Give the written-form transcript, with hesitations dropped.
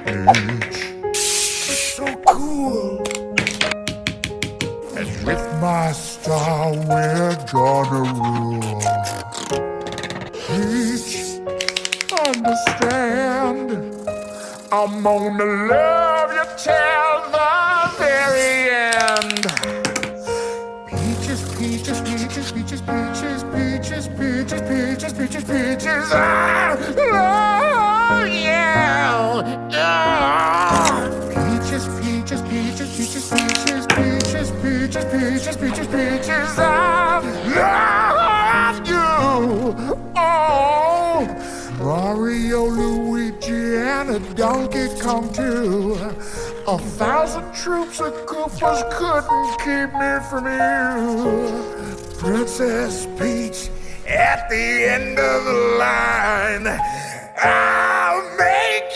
Peach, so cool. And with my star, we're gonna rule. Peach, understand, I'm gonna love you till the very end. Peaches, peaches, peaches, peaches, peaches, peaches, peaches, peaches, peaches, peaches, I love you. Peaches, peaches, peaches, peaches, peaches, peaches, peaches, peaches, peaches, peaches, I love you. Oh, Mario, Luigi, and a Donkey Kong too. 1,000 troops of Koopas couldn't keep me from you. Princess Peach at the end of the line.